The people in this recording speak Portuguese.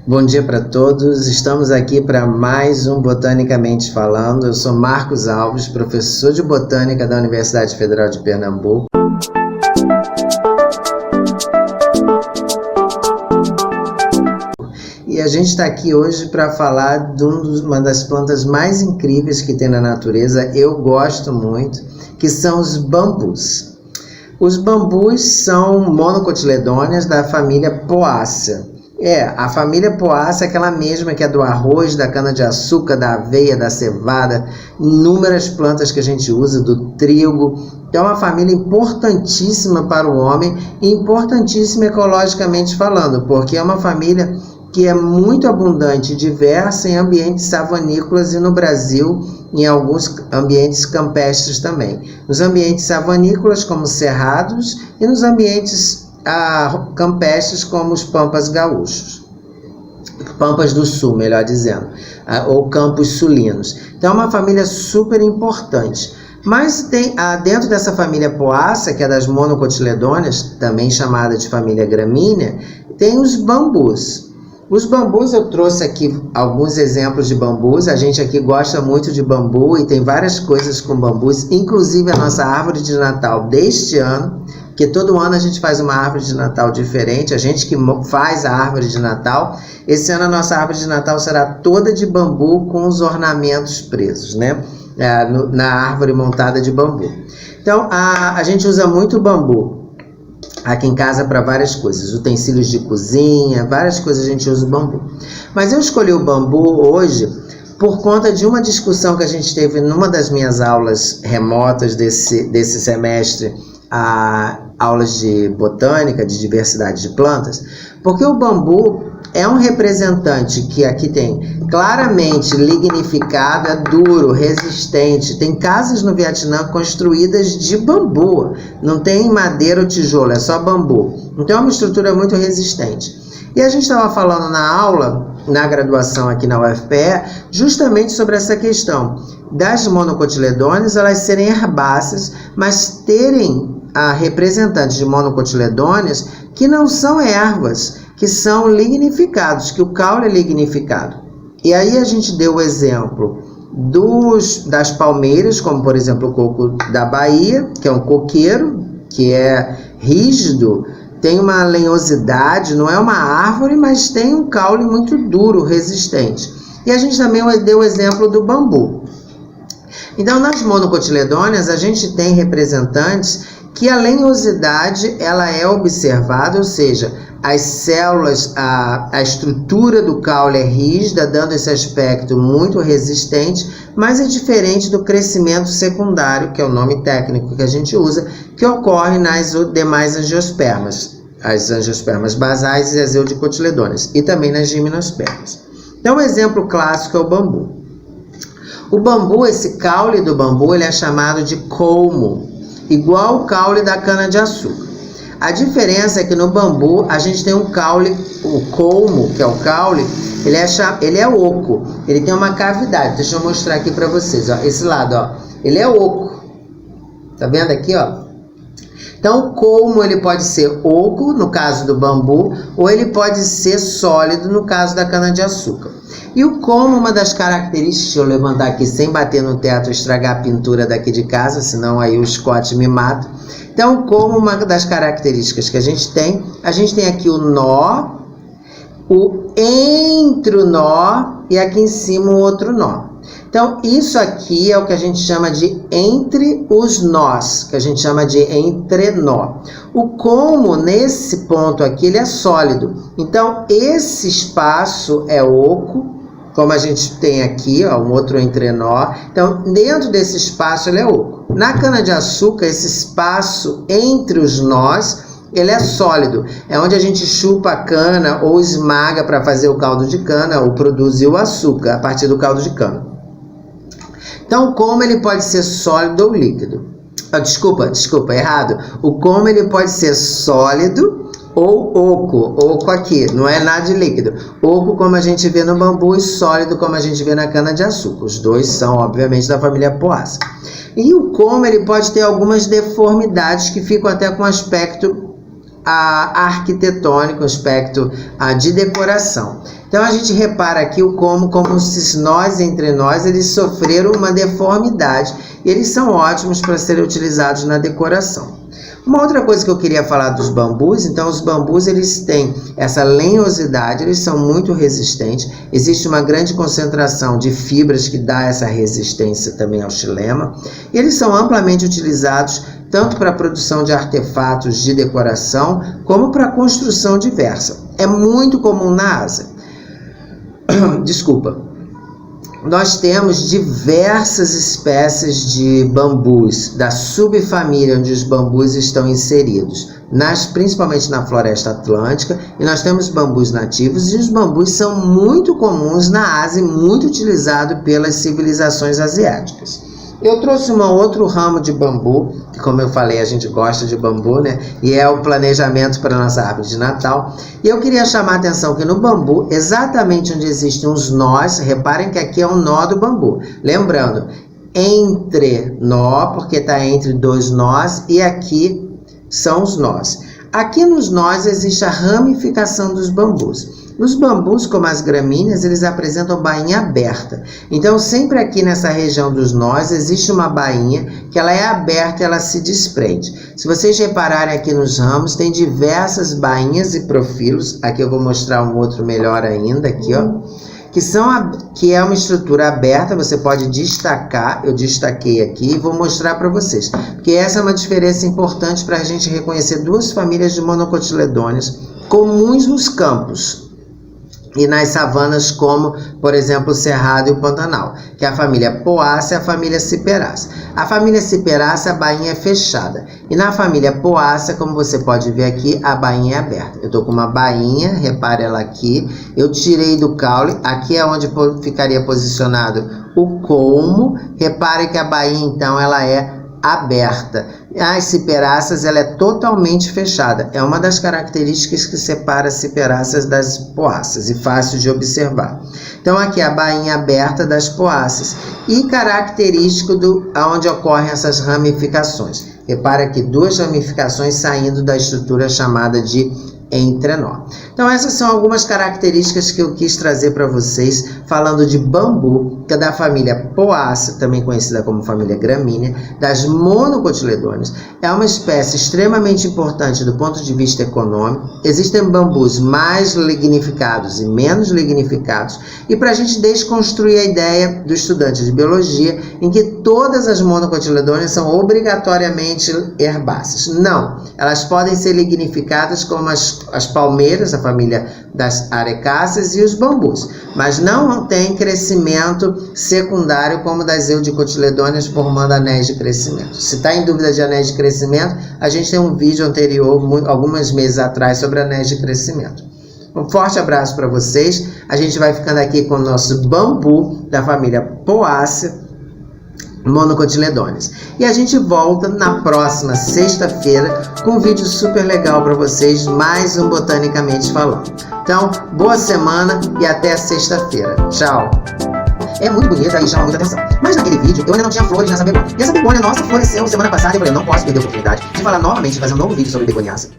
Bom dia para todos, estamos aqui para mais um Botanicamente Falando. Eu sou Marcos Alves, professor de Botânica da Universidade Federal de Pernambuco. E a gente está aqui hoje para falar de uma das plantas mais incríveis que tem na natureza, eu gosto muito, que são os bambus. Os bambus são monocotiledôneas da família Poaceae. A família Poaceae é aquela mesma que é do arroz, da cana-de-açúcar, da aveia, da cevada, inúmeras plantas que a gente usa, do trigo. Então é uma família importantíssima para o homem e importantíssima ecologicamente falando, porque é uma família que é muito abundante e diversa em ambientes savanícolas e no Brasil em alguns ambientes campestres também. Nos ambientes savanícolas como cerrados e nos ambientes campestres como os pampas gaúchos, pampas do sul, melhor dizendo, ou campos sulinos. Então é uma família super importante. Mas tem dentro dessa família Poaceae, que é das monocotiledôneas, também chamada de família gramínea, tem os bambus. Os bambus, eu trouxe aqui alguns exemplos de bambus. A gente aqui gosta muito de bambu e tem várias coisas com bambus, inclusive a nossa árvore de Natal deste ano, porque todo ano a gente faz uma árvore de Natal diferente, a gente que faz a árvore de Natal. Esse ano a nossa árvore de Natal será toda de bambu com os ornamentos presos, né? Na árvore montada de bambu. Então, a gente usa muito bambu aqui em casa para várias coisas, utensílios de cozinha, várias coisas a gente usa o bambu. Mas eu escolhi o bambu hoje por conta de uma discussão que a gente teve numa das minhas aulas remotas desse semestre, aulas de botânica, de diversidade de plantas, porque o bambu é um representante que aqui tem claramente lignificado, é duro, resistente. Tem casas no Vietnã construídas de bambu, não tem madeira ou tijolo, é só bambu. Então é uma estrutura muito resistente. E a gente estava falando na aula, na graduação aqui na UFPE, justamente sobre essa questão das monocotiledôneas, elas serem herbáceas, mas terem representantes de monocotiledôneas que não são ervas, que são lignificados, que o caule é lignificado. E aí a gente deu o exemplo das palmeiras, como por exemplo o coco da Bahia, que é um coqueiro, que é rígido, tem uma lenhosidade, não é uma árvore, mas tem um caule muito duro, resistente. E a gente também deu o exemplo do bambu. Então, nas monocotiledôneas, a gente tem representantes que a lenhosidade ela é observada, ou seja, as células, a estrutura do caule é rígida, dando esse aspecto muito resistente, mas é diferente do crescimento secundário, que é o nome técnico que a gente usa, que ocorre nas demais angiospermas, as angiospermas basais e as eudicotiledôneas, e também nas gimnospermas. Então, um exemplo clássico é o bambu. O bambu, esse caule do bambu, ele é chamado de colmo, igual o caule da cana-de-açúcar. A diferença é que no bambu a gente tem um caule, o colmo, que é o caule, ele é oco, ele tem uma cavidade. Deixa eu mostrar aqui para vocês, ó, esse lado, ó, ele é oco. Tá vendo aqui, ó? Então, o colmo ele pode ser oco, no caso do bambu, ou ele pode ser sólido, no caso da cana-de-açúcar. E o colmo, uma das características, deixa eu levantar aqui sem bater no teto e estragar a pintura daqui de casa, senão aí o Scott me mata. Então, como uma das características que a gente tem aqui o nó, o entre-nó e aqui em cima o outro nó. Então, isso aqui é o que a gente chama de entre os nós, que a gente chama de entrenó. O colmo, nesse ponto aqui, ele é sólido. Então, esse espaço é oco, como a gente tem aqui, ó, um outro entrenó. Então, dentro desse espaço, ele é oco. Na cana-de-açúcar, esse espaço entre os nós, ele é sólido. É onde a gente chupa a cana ou esmaga para fazer o caldo de cana ou produzir o açúcar a partir do caldo de cana. Então, como ele pode ser sólido ou líquido? Desculpa, errado. O como ele pode ser sólido ou oco aqui, não é nada de líquido. Oco como a gente vê no bambu e sólido como a gente vê na cana-de-açúcar. Os dois são, obviamente, da família Poaceae. E o como ele pode ter algumas deformidades que ficam até com aspecto arquitetônico, um aspecto de decoração. Então a gente repara aqui como esses nós entre nós, eles sofreram uma deformidade e eles são ótimos para serem utilizados na decoração. Uma outra coisa que eu queria falar dos bambus, então os bambus eles têm essa lenhosidade, eles são muito resistentes, existe uma grande concentração de fibras que dá essa resistência também ao xilema, e eles são amplamente utilizados tanto para a produção de artefatos de decoração, como para a construção diversa. É muito comum na Ásia. Desculpa. Nós temos diversas espécies de bambus, da subfamília onde os bambus estão inseridos, principalmente na floresta atlântica, e nós temos bambus nativos, e os bambus são muito comuns na Ásia e muito utilizados pelas civilizações asiáticas. Eu trouxe um outro ramo de bambu, que como eu falei, a gente gosta de bambu, né? E é o planejamento para a nossa árvore de Natal. E eu queria chamar a atenção que no bambu, exatamente onde existem os nós, reparem que aqui é um nó do bambu. Lembrando, entre nó, porque está entre dois nós, e aqui são os nós. Aqui nos nós existe a ramificação dos bambus. Os bambus, como as gramíneas, eles apresentam bainha aberta. Então, sempre aqui nessa região dos nós, existe uma bainha que ela é aberta e ela se desprende. Se vocês repararem aqui nos ramos, tem diversas bainhas e profilos. Aqui eu vou mostrar um outro melhor ainda, aqui, ó. Que é uma estrutura aberta, você pode destacar, eu destaquei aqui e vou mostrar para vocês. Porque essa é uma diferença importante para a gente reconhecer duas famílias de monocotiledôneos comuns nos campos e nas savanas, como, por exemplo, o Cerrado e o Pantanal, que é a família Poácea e a família Ciperácea. A família Ciperácea, a bainha é fechada. E na família Poácea, como você pode ver aqui, a bainha é aberta. Eu estou com uma bainha, repare ela aqui, eu tirei do caule, aqui é onde ficaria posicionado o colmo. Repare que a bainha, então, ela é aberta. As ciperáceas, ela é totalmente fechada. É uma das características que separa as ciperáceas das poáceas e fácil de observar. Então aqui a bainha aberta das poáceas e característico onde ocorrem essas ramificações. Repara aqui duas ramificações saindo da estrutura chamada de entrenó. Então essas são algumas características que eu quis trazer para vocês, falando de bambu, que é da família Poácea, também conhecida como família gramínea, das monocotiledôneas. É uma espécie extremamente importante do ponto de vista econômico. Existem bambus mais lignificados e menos lignificados, e para a gente desconstruir a ideia do estudante de biologia em que todas as monocotiledôneas são obrigatoriamente herbáceas. Não, elas podem ser lignificadas como as palmeiras, a família das arecáceas, e os bambus, mas não tem crescimento secundário como das eudicotiledôneas, formando anéis de crescimento. Se está em dúvida de anéis de crescimento, a gente tem um vídeo anterior, alguns meses atrás, sobre anéis de crescimento. Um forte abraço para vocês. A gente vai ficando aqui com o nosso bambu da família Poácea, monocotiledôneas. E a gente volta na próxima sexta-feira com um vídeo super legal para vocês, mais um Botanicamente Falando. Então, boa semana e até sexta-feira. Tchau! É muito bonita e chama muita atenção. Mas naquele vídeo eu ainda não tinha flores nessa begônia. E essa begônia nossa floresceu semana passada e eu falei, eu não posso perder a oportunidade de falar novamente, fazer um novo vídeo sobre begoniácea.